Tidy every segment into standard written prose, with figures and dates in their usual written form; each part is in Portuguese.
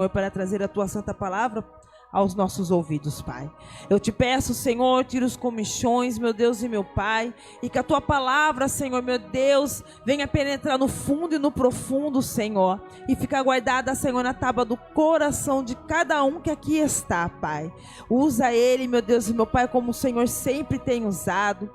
para trazer a tua santa palavra aos nossos ouvidos, Pai. Eu te peço, Senhor, tira os comichões, meu Deus e meu Pai, e que a tua palavra, Senhor, meu Deus, venha penetrar no fundo e no profundo, Senhor, e ficar guardada, Senhor, na tábua do coração de cada um que aqui está, Pai. Usa ele, meu Deus e meu Pai, como o Senhor sempre tem usado.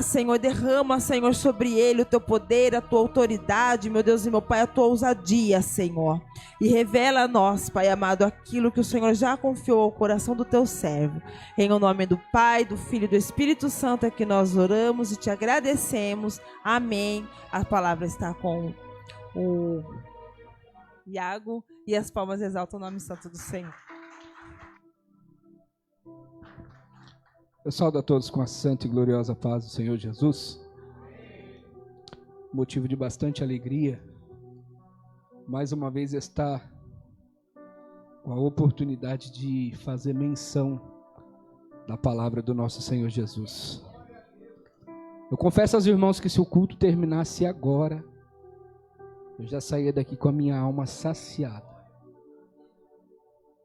Senhor, derrama, Senhor, sobre ele o teu poder, a tua autoridade, meu Deus e meu Pai, a tua ousadia, Senhor. E revela a nós, Pai amado, aquilo que o Senhor já confiou ao coração do teu servo. Em o nome do Pai, do Filho e do Espírito Santo é que nós oramos e te agradecemos. Amém. A palavra está com o Iago e as palmas exaltam o nome santo do Senhor. Eu saúdo a todos com a santa e gloriosa paz do Senhor Jesus. Motivo de bastante alegria, mais uma vez estar com a oportunidade de fazer menção da palavra do nosso Senhor Jesus. Eu confesso aos irmãos que se o culto terminasse agora, eu já saía daqui com a minha alma saciada.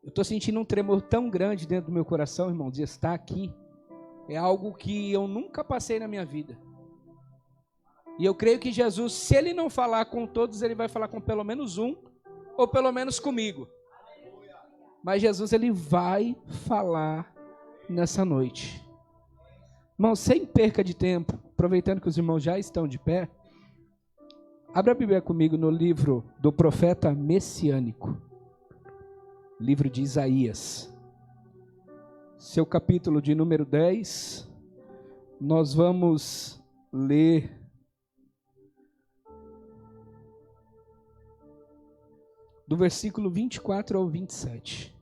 Eu estou sentindo um tremor tão grande dentro do meu coração, irmão, de estar aqui. É algo que eu nunca passei na minha vida. E eu creio que Jesus, se ele não falar com todos, ele vai falar com pelo menos um, ou pelo menos comigo. Mas Jesus, ele vai falar nessa noite. Irmão, sem perca de tempo, aproveitando que os irmãos já estão de pé, abra a Bíblia comigo no livro do profeta messiânico, livro de Isaías. Seu capítulo de número 10, nós vamos ler do versículo 24 ao 27.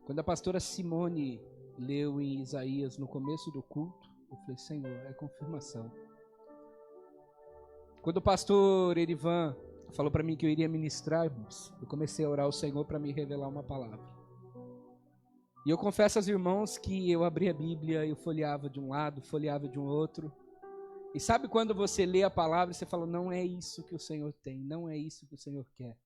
Quando a pastora Simone leu em Isaías no começo do culto, eu falei, Senhor, é confirmação. Quando o pastor Erivan falou para mim que eu iria ministrar, irmãos, eu comecei a orar ao Senhor para me revelar uma palavra. E eu confesso aos irmãos que eu abri a Bíblia, eu folheava de um lado, folheava de um outro. E sabe quando você lê a palavra e você fala, não é isso que o Senhor tem, não é isso que o Senhor quer.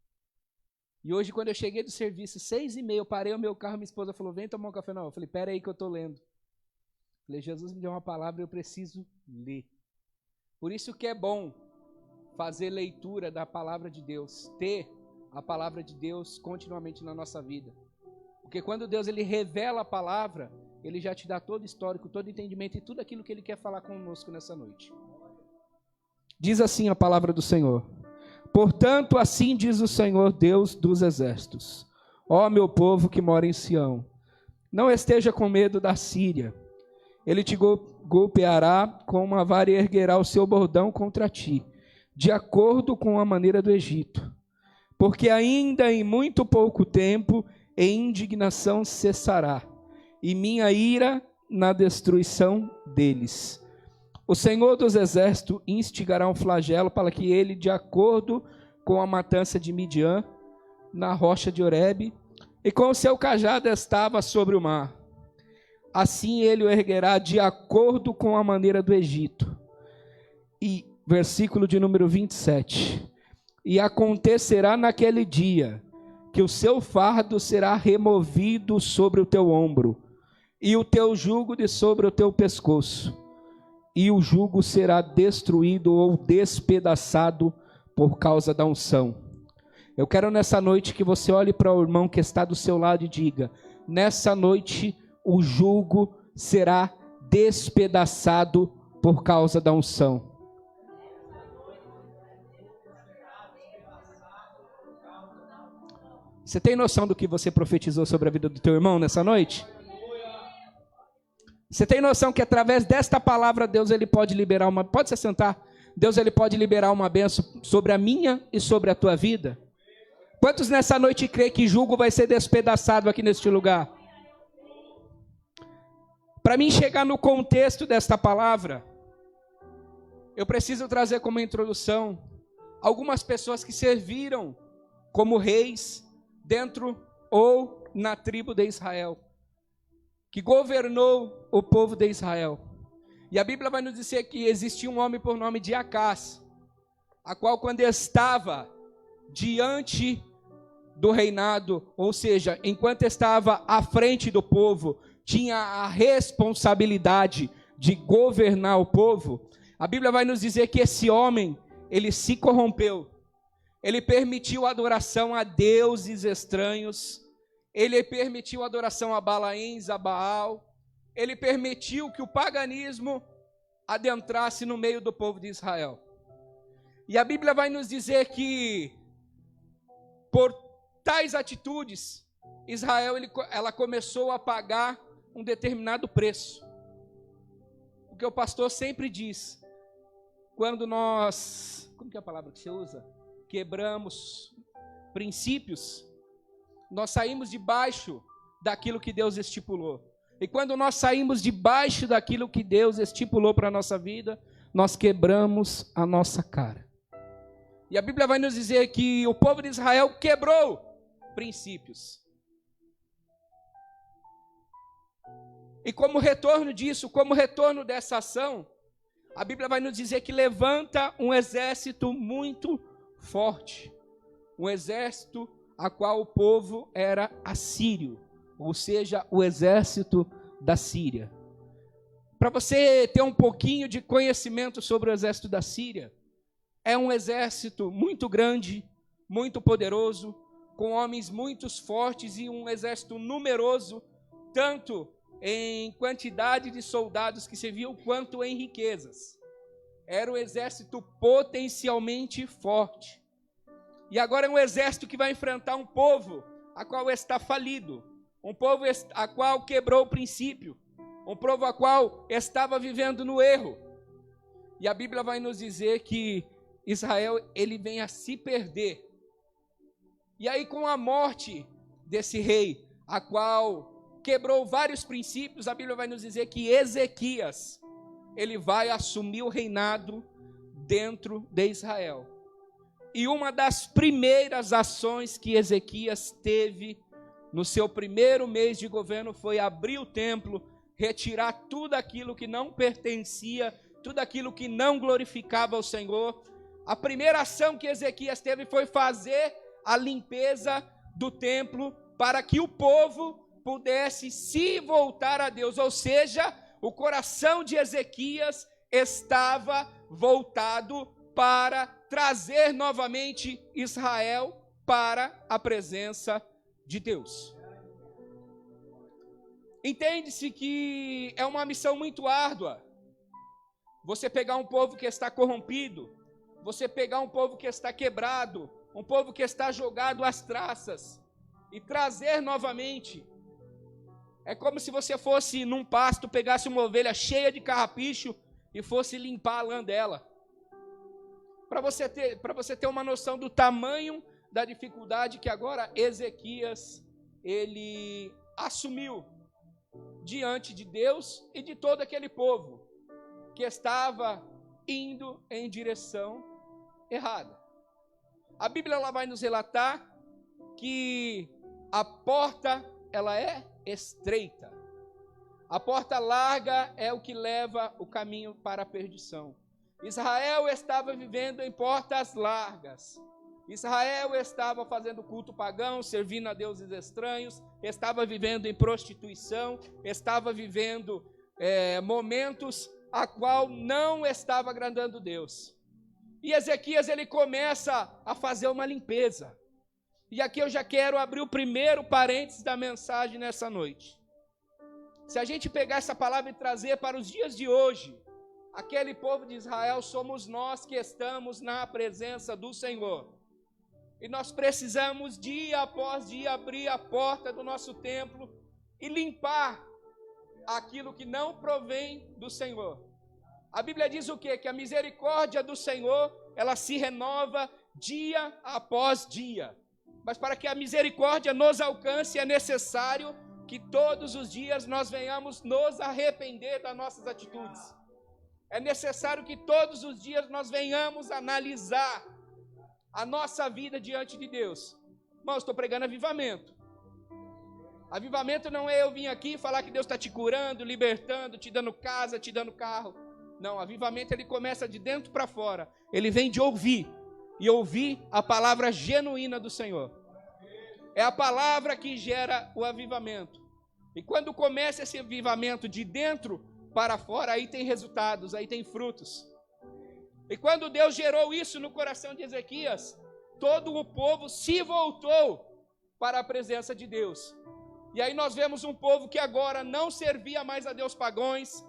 E hoje, quando eu cheguei do serviço, 6h30, eu parei o meu carro, minha esposa falou, vem tomar um café. Não, eu falei, pera aí que eu estou lendo. Eu falei, Jesus me deu uma palavra e eu preciso ler. Por isso que é bom fazer leitura da palavra de Deus, ter a palavra de Deus continuamente na nossa vida. Porque quando Deus ele revela a palavra, ele já te dá todo o histórico, todo o entendimento e tudo aquilo que ele quer falar conosco nessa noite. Diz assim a palavra do Senhor. Portanto, assim diz o Senhor Deus dos exércitos. Ó meu povo que mora em Sião, não esteja com medo da Síria. Ele te golpeará com uma vara e erguerá o seu bordão contra ti, de acordo com a maneira do Egito. Porque ainda em muito pouco tempo, em indignação cessará, e minha ira na destruição deles. O Senhor dos exércitos instigará um flagelo para que ele, de acordo com a matança de Midian, na rocha de Horebe, e com o seu cajado estava sobre o mar. Assim ele o erguerá de acordo com a maneira do Egito. E versículo de número 27. E acontecerá naquele dia que o seu fardo será removido sobre o teu ombro, e o teu jugo de sobre o teu pescoço, e o jugo será destruído ou despedaçado por causa da unção. Eu quero nessa noite que você olhe para o irmão que está do seu lado e diga, nessa noite o jugo será despedaçado por causa da unção. Você tem noção do que você profetizou sobre a vida do teu irmão nessa noite? Você tem noção que através desta palavra Deus ele pode liberar uma... Pode se sentar. Deus ele pode liberar uma bênção sobre a minha e sobre a tua vida. Quantos nessa noite creem que jugo vai ser despedaçado aqui neste lugar? Para mim chegar no contexto desta palavra, eu preciso trazer como introdução algumas pessoas que serviram como reis dentro ou na tribo de Israel, que governou o povo de Israel. E a Bíblia vai nos dizer que existia um homem por nome de Acás. a qual quando estava diante do reinado, ou seja, enquanto estava à frente do povo, tinha a responsabilidade de governar o povo, a Bíblia vai nos dizer que esse homem, ele se corrompeu, ele permitiu adoração a deuses estranhos, ele permitiu adoração a Balaíns, a Baal, ele permitiu que o paganismo adentrasse no meio do povo de Israel. E a Bíblia vai nos dizer que, por tais atitudes, Israel ela começou a pagar um determinado preço. Porque o pastor sempre diz, quando nós, como que é a palavra que você usa? Quebramos princípios, nós saímos debaixo daquilo que Deus estipulou. E quando nós saímos debaixo daquilo que Deus estipulou para a nossa vida, nós quebramos a nossa cara. E a Bíblia vai nos dizer que o povo de Israel quebrou princípios. E como retorno disso, como retorno dessa ação, a Bíblia vai nos dizer que levanta um exército muito forte. Um exército a qual o povo era assírio, ou seja, o exército da Síria. Para você ter um pouquinho de conhecimento sobre o exército da Síria, é um exército muito grande, muito poderoso, com homens muito fortes e um exército numeroso, tanto em quantidade de soldados que serviam, quanto em riquezas. Era um exército potencialmente forte. E agora é um exército que vai enfrentar um povo a qual está falido, um povo a qual quebrou o princípio, um povo a qual estava vivendo no erro. E a Bíblia vai nos dizer que Israel, ele vem a se perder. E aí, com a morte desse rei, a qual quebrou vários princípios, a Bíblia vai nos dizer que Ezequias, ele vai assumir o reinado dentro de Israel. E uma das primeiras ações que Ezequias teve no seu primeiro mês de governo foi abrir o templo, retirar tudo aquilo que não pertencia, tudo aquilo que não glorificava ao Senhor. A primeira ação que Ezequias teve foi fazer a limpeza do templo para que o povo pudesse se voltar a Deus, ou seja, o coração de Ezequias estava voltado para trazer novamente Israel para a presença de Deus. Entende-se que é uma missão muito árdua, você pegar um povo que está corrompido, você pegar um povo que está quebrado, um povo que está jogado às traças, e trazer novamente. É como se você fosse num pasto, pegasse uma ovelha cheia de carrapicho e fosse limpar a lã dela. Para você ter uma noção do tamanho da dificuldade que agora Ezequias, ele assumiu diante de Deus e de todo aquele povo que estava indo em direção errada. A Bíblia ela vai nos relatar que a porta ela é estreita. A porta larga é o que leva o caminho para a perdição. Israel estava vivendo em portas largas. Israel estava fazendo culto pagão, servindo a deuses estranhos, estava vivendo em prostituição, estava vivendo momentos a qual não estava agradando Deus. E Ezequias ele começa a fazer uma limpeza. E aqui eu já quero abrir o primeiro parênteses da mensagem nessa noite. Se a gente pegar essa palavra e trazer para os dias de hoje, aquele povo de Israel somos nós que estamos na presença do Senhor. E nós precisamos dia após dia abrir a porta do nosso templo e limpar aquilo que não provém do Senhor. A Bíblia diz o quê? Que a misericórdia do Senhor, ela se renova dia após dia. Mas para que a misericórdia nos alcance, é necessário que todos os dias nós venhamos nos arrepender das nossas atitudes. É necessário que todos os dias nós venhamos analisar a nossa vida diante de Deus. Irmãos, estou pregando avivamento. Avivamento não é eu vir aqui e falar que Deus está te curando, libertando, te dando casa, te dando carro. Não, o avivamento ele começa de dentro para fora. Ele vem de ouvir. E ouvir a palavra genuína do Senhor. É a palavra que gera o avivamento. E quando começa esse avivamento de dentro para fora, aí tem resultados, aí tem frutos. E quando Deus gerou isso no coração de Ezequias, todo o povo se voltou para a presença de Deus. E aí nós vemos um povo que agora não servia mais a Deus pagãos,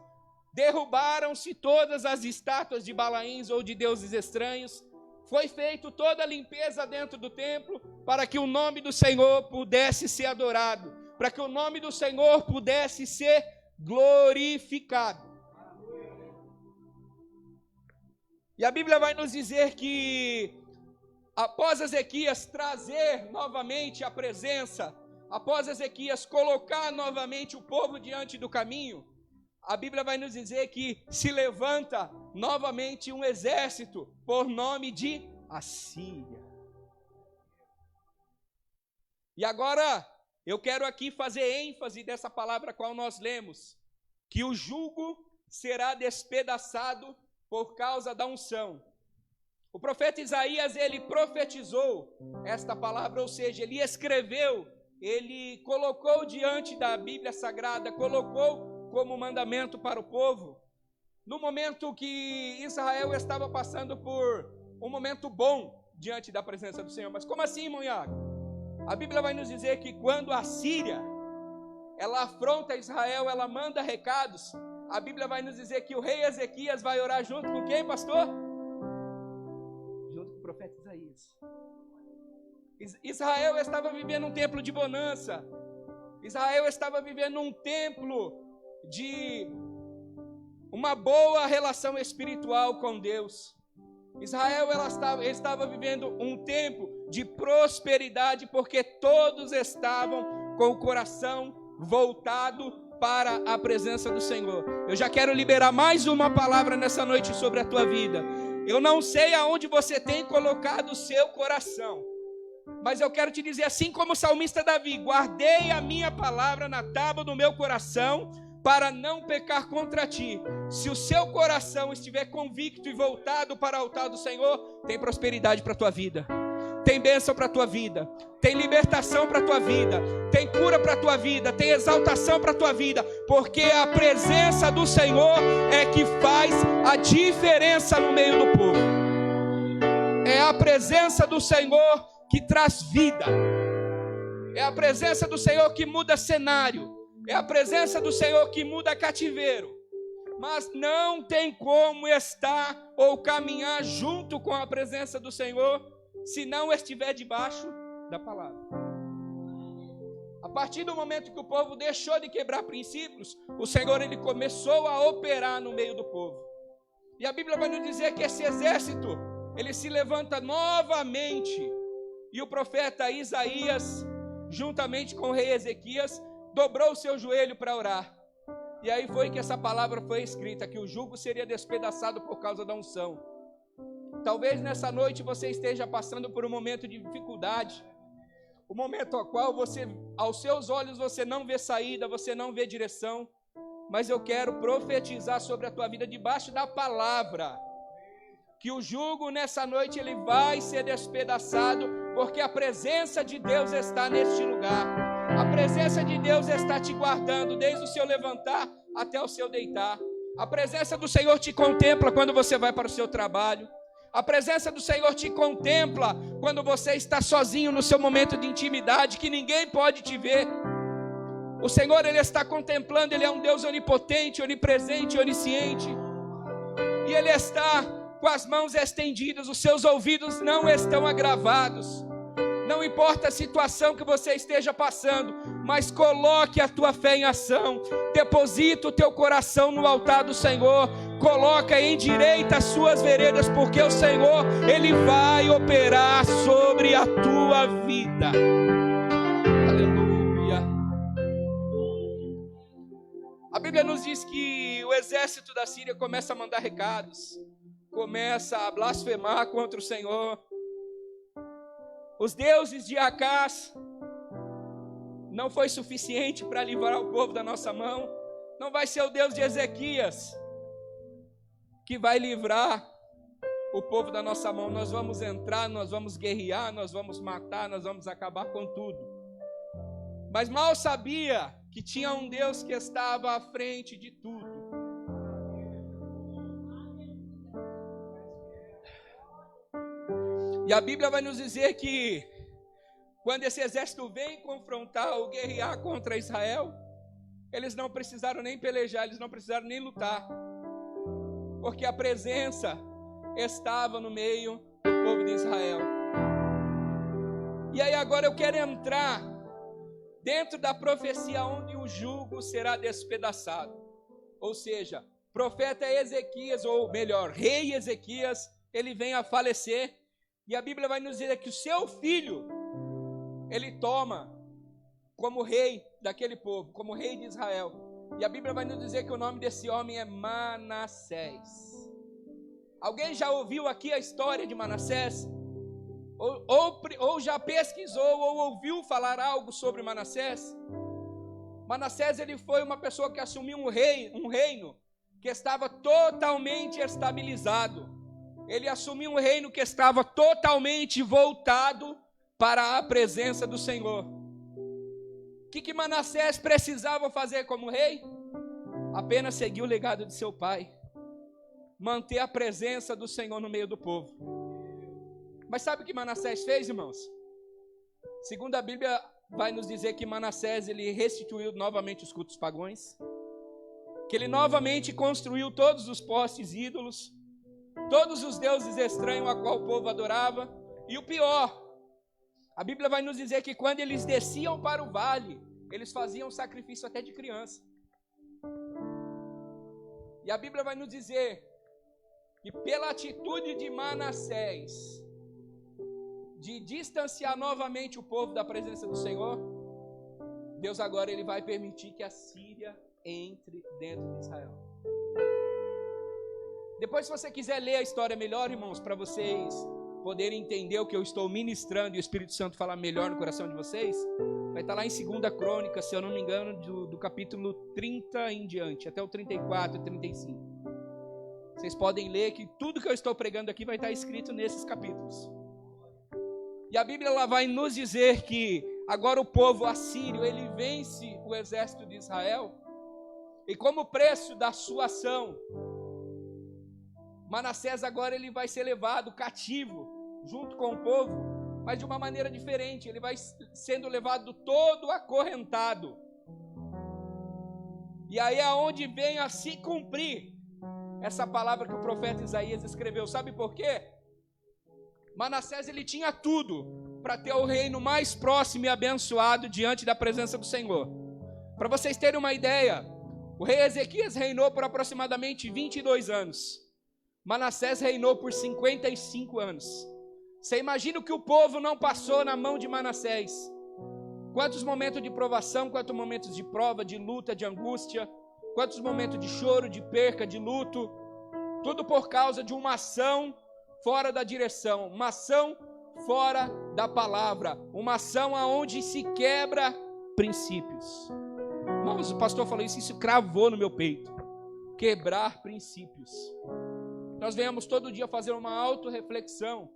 derrubaram-se todas as estátuas de Balaíns ou de deuses estranhos, foi feita toda a limpeza dentro do templo para que o nome do Senhor pudesse ser adorado, para que o nome do Senhor pudesse ser glorificado. E a Bíblia vai nos dizer que após Ezequias trazer novamente a presença, após Ezequias colocar novamente o povo diante do caminho, a Bíblia vai nos dizer que se levanta novamente um exército por nome de Assíria. E agora eu quero aqui fazer ênfase dessa palavra qual nós lemos, que o jugo será despedaçado por causa da unção. O profeta Isaías, ele profetizou esta palavra, ou seja, ele escreveu, ele colocou diante da Bíblia Sagrada, colocou como mandamento para o povo, no momento que Israel estava passando por um momento bom diante da presença do Senhor. Mas como assim, irmão Iago? A Bíblia vai nos dizer que quando a Síria, ela afronta Israel, ela manda recados, a Bíblia vai nos dizer que o rei Ezequias vai orar junto com quem, pastor? Junto com o profeta Isaías. Israel estava vivendo um tempo de bonança. Israel estava vivendo um tempo de uma boa relação espiritual com Deus. Israel estava vivendo um tempo de prosperidade, porque todos estavam com o coração voltado para a presença do Senhor. Eu já quero liberar mais uma palavra nessa noite sobre a tua vida. Eu não sei aonde você tem colocado o seu coração, mas eu quero te dizer, assim como o salmista Davi: guardei a minha palavra na tábua do meu coração, para não pecar contra ti. Se o seu coração estiver convicto e voltado para o altar do Senhor, tem prosperidade para a tua vida, tem bênção para a tua vida, tem libertação para a tua vida, tem cura para a tua vida, tem exaltação para a tua vida, porque a presença do Senhor é que faz a diferença no meio do povo. É a presença do Senhor que traz vida, é a presença do Senhor que muda cenário, é a presença do Senhor que muda cativeiro. Mas não tem como estar ou caminhar junto com a presença do Senhor se não estiver debaixo da palavra. A partir do momento que o povo deixou de quebrar princípios, o Senhor ele começou a operar no meio do povo. E a Bíblia vai nos dizer que esse exército, ele se levanta novamente. E o profeta Isaías, juntamente com o rei Ezequias, dobrou o seu joelho para orar. E aí foi que essa palavra foi escrita, que o jugo seria despedaçado por causa da unção. Talvez nessa noite você esteja passando por um momento de dificuldade, um momento ao qual você, aos seus olhos você não vê saída, você não vê direção, mas eu quero profetizar sobre a tua vida debaixo da palavra, que o jugo nessa noite ele vai ser despedaçado, porque a presença de Deus está neste lugar. A presença de Deus está te guardando desde o seu levantar até o seu deitar. A presença do Senhor te contempla quando você vai para o seu trabalho. A presença do Senhor te contempla quando você está sozinho no seu momento de intimidade, que ninguém pode te ver. O Senhor, Ele está contemplando, Ele é um Deus onipotente, onipresente, onisciente. E Ele está com as mãos estendidas, os seus ouvidos não estão agravados. Não importa a situação que você esteja passando, mas coloque a tua fé em ação. Deposita o teu coração no altar do Senhor. Coloca em direita as suas veredas, porque o Senhor, Ele vai operar sobre a tua vida. Aleluia. A Bíblia nos diz que o exército da Síria começa a mandar recados, começa a blasfemar contra o Senhor. Os deuses de Acás não foi suficiente para livrar o povo da nossa mão. Não vai ser o Deus de Ezequias que vai livrar o povo da nossa mão. Nós vamos entrar, nós vamos guerrear, nós vamos matar, nós vamos acabar com tudo. Mas mal sabia que tinha um Deus que estava à frente de tudo. E a Bíblia vai nos dizer que quando esse exército vem confrontar ou guerrear contra Israel, eles não precisaram nem pelejar, eles não precisaram nem lutar, porque a presença estava no meio do povo de Israel. E aí agora eu quero entrar dentro da profecia onde o jugo será despedaçado. Ou seja, profeta Ezequias, ou melhor, rei Ezequias, ele vem a falecer, e a Bíblia vai nos dizer que o seu filho, ele toma como rei daquele povo, como rei de Israel. E a Bíblia vai nos dizer que o nome desse homem é Manassés. Alguém já ouviu aqui a história de Manassés? Ou já pesquisou ou ouviu falar algo sobre Manassés? Manassés, ele foi uma pessoa que assumiu um reino que estava totalmente estabilizado. Ele assumiu um reino que estava totalmente voltado para a presença do Senhor. O que Manassés precisava fazer como rei? Apenas seguir o legado de seu pai. Manter a presença do Senhor no meio do povo. Mas sabe o que Manassés fez, irmãos? Segundo a Bíblia, vai nos dizer que Manassés, ele restituiu novamente os cultos pagãos. Que ele novamente construiu todos os postes ídolos. Todos os deuses estranhos a qual o povo adorava. E o pior, a Bíblia vai nos dizer que quando eles desciam para o vale, eles faziam sacrifício até de criança. E a Bíblia vai nos dizer que pela atitude de Manassés, de distanciar novamente o povo da presença do Senhor, Deus agora ele vai permitir que a Síria entre dentro de Israel. Depois, se você quiser ler a história melhor, irmãos, para vocês poderem entender o que eu estou ministrando e o Espírito Santo falar melhor no coração de vocês, vai estar lá em 2 Crônicas, se eu não me engano, do capítulo 30 em diante, até o 34 e 35. Vocês podem ler que tudo que eu estou pregando aqui vai estar escrito nesses capítulos. E a Bíblia ela vai nos dizer que agora o povo assírio, ele vence o exército de Israel, e como preço da sua ação, Manassés agora ele vai ser levado cativo, junto com o povo, mas de uma maneira diferente. Ele vai sendo levado todo acorrentado. E aí é onde vem a se cumprir essa palavra que o profeta Isaías escreveu. Sabe por quê? Manassés ele tinha tudo para ter o reino mais próximo e abençoado diante da presença do Senhor. Para vocês terem uma ideia, o rei Ezequias reinou por aproximadamente 22 anos. Manassés reinou por 55 anos. Você imagina o que o povo não passou na mão de Manassés? Quantos momentos de provação, quantos momentos de prova, de luta, de angústia, quantos momentos de choro, de perca, de luto, tudo por causa de uma ação fora da direção, uma ação fora da palavra, uma ação aonde se quebra princípios. Irmãos, o pastor falou isso cravou no meu peito. Quebrar princípios. Nós venhamos todo dia fazer uma autorreflexão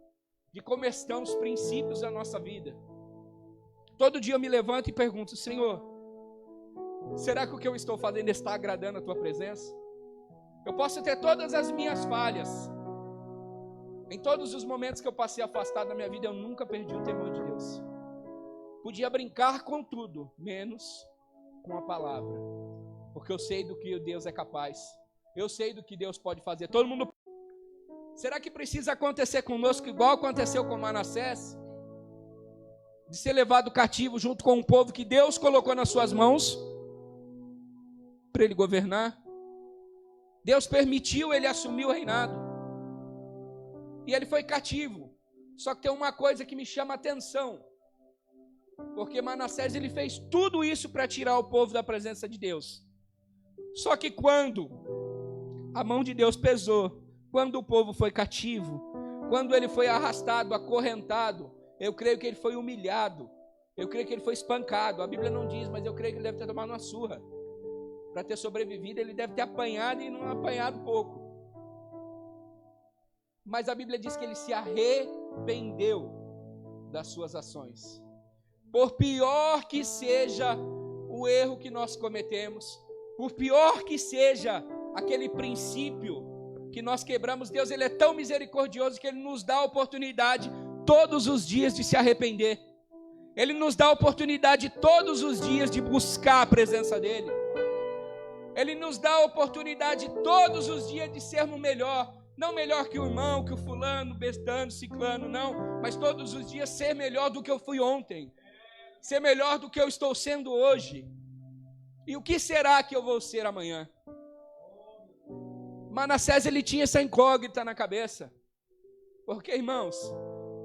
de como estão os princípios da nossa vida. Todo dia eu me levanto e pergunto: Senhor, será que o que eu estou fazendo está agradando a Tua presença? Eu posso ter todas as minhas falhas. Em todos os momentos que eu passei afastado da minha vida, eu nunca perdi o temor de Deus. Podia brincar com tudo, menos com a palavra. Porque eu sei do que Deus é capaz. Eu sei do que Deus pode fazer. Todo mundo... Será que precisa acontecer conosco igual aconteceu com Manassés? De ser levado cativo junto com um povo que Deus colocou nas suas mãos para ele governar? Deus permitiu ele assumir o reinado. E ele foi cativo. Só que tem uma coisa que me chama a atenção. Porque Manassés ele fez tudo isso para tirar o povo da presença de Deus. Só que quando a mão de Deus pesou, quando o povo foi cativo, quando ele foi arrastado, acorrentado, eu creio que ele foi humilhado, eu creio que ele foi espancado. A Bíblia não diz, mas eu creio que ele deve ter tomado uma surra. Para ter sobrevivido, ele deve ter apanhado e não apanhado pouco. Mas a Bíblia diz que ele se arrependeu das suas ações. Por pior que seja o erro que nós cometemos, por pior que seja aquele princípio que nós quebramos, Deus, ele é tão misericordioso que ele nos dá a oportunidade todos os dias de se arrepender. Ele nos dá a oportunidade todos os dias de buscar a presença dele. Ele nos dá a oportunidade todos os dias de sermos melhor. Não melhor que o irmão, que o fulano, bestano, ciclano, não. Mas todos os dias ser melhor do que eu fui ontem. Ser melhor do que eu estou sendo hoje. E o que será que eu vou ser amanhã? Manassés, ele tinha essa incógnita na cabeça. Porque, irmãos,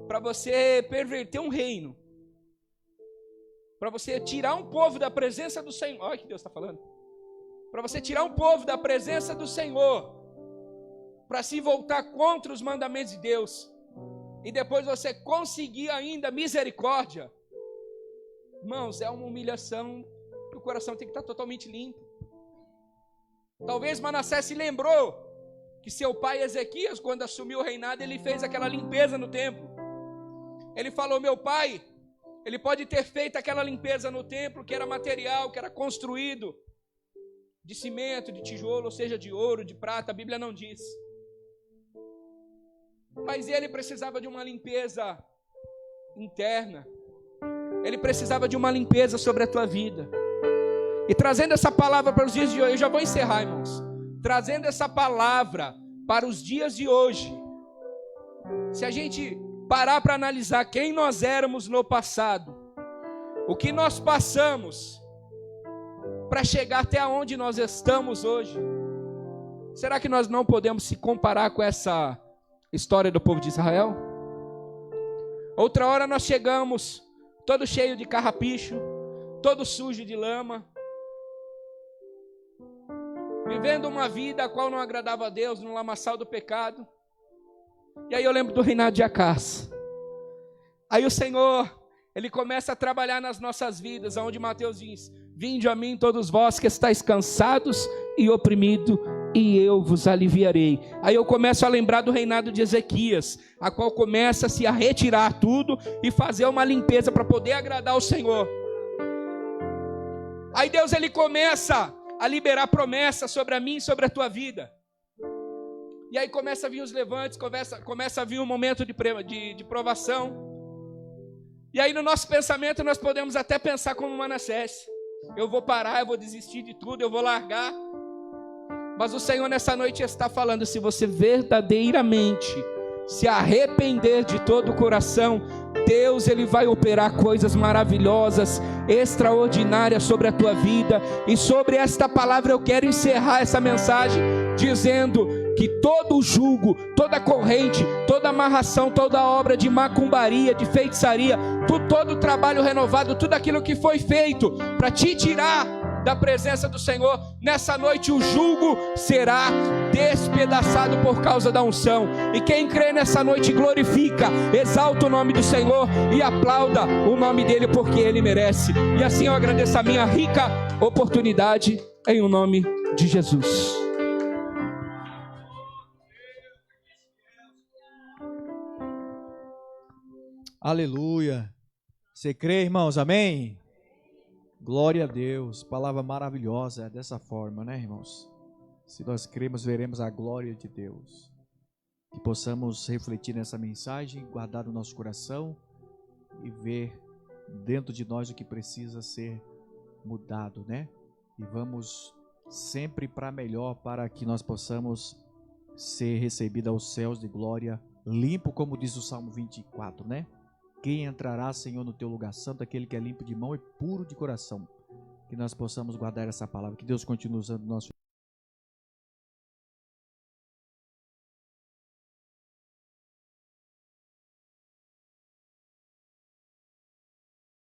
para você perverter um reino, para você tirar um povo da presença do Senhor, olha o que Deus está falando. Para você tirar um povo da presença do Senhor, para se voltar contra os mandamentos de Deus, e depois você conseguir ainda misericórdia, irmãos, é uma humilhação, que o coração tem que estar totalmente limpo. Talvez Manassés se lembrou que seu pai Ezequias, quando assumiu o reinado, ele fez aquela limpeza no templo. Ele falou, meu pai, ele pode ter feito aquela limpeza no templo, que era material, que era construído de cimento, de tijolo, ou seja, de ouro, de prata, a Bíblia não diz. Mas ele precisava de uma limpeza interna. Ele precisava de uma limpeza sobre a tua vida. E trazendo essa palavra para os dias de hoje, eu já vou encerrar, irmãos. Trazendo essa palavra para os dias de hoje. Se a gente parar para analisar quem nós éramos no passado, o que nós passamos para chegar até onde nós estamos hoje, será que nós não podemos se comparar com essa história do povo de Israel? Outra hora nós chegamos todo cheio de carrapicho, todo sujo de lama, vivendo uma vida a qual não agradava a Deus, no lamaçal do pecado. E aí eu lembro do reinado de Acás. Aí o Senhor, ele começa a trabalhar nas nossas vidas, onde Mateus diz, vinde a mim todos vós que estáis cansados e oprimidos, e eu vos aliviarei. Aí eu começo a lembrar do reinado de Ezequias, a qual começa-se a retirar tudo e fazer uma limpeza para poder agradar o Senhor. Aí Deus, ele começa a liberar promessas sobre a mim e sobre a tua vida. E aí começa a vir os levantes, começa a vir um momento de provação. E aí no nosso pensamento nós podemos até pensar como Manassés. Eu vou parar, eu vou desistir de tudo, eu vou largar. Mas o Senhor nessa noite está falando, se você verdadeiramente se arrepender de todo o coração, Deus, ele vai operar coisas maravilhosas, extraordinárias sobre a tua vida. E sobre esta palavra eu quero encerrar essa mensagem dizendo que todo jugo, toda corrente, toda amarração, toda obra de macumbaria, de feitiçaria, todo trabalho renovado, tudo aquilo que foi feito para te tirar da presença do Senhor, nessa noite o jugo será despedaçado por causa da unção. E quem crê nessa noite glorifica, exalta o nome do Senhor e aplauda o nome dele, porque ele merece. E assim eu agradeço a minha rica oportunidade em o nome de Jesus. Aleluia. Você crê, irmãos? Amém? Glória a Deus. Palavra maravilhosa, é dessa forma, né, irmãos? Se nós cremos, veremos a glória de Deus. Que possamos refletir nessa mensagem, guardar no nosso coração e ver dentro de nós o que precisa ser mudado, né? E vamos sempre para melhor, para que nós possamos ser recebidos aos céus de glória, limpo, como diz o Salmo 24, né? Quem entrará, Senhor, no teu lugar santo? Aquele que é limpo de mão e puro de coração. Que nós possamos guardar essa palavra. Que Deus continue usando o nosso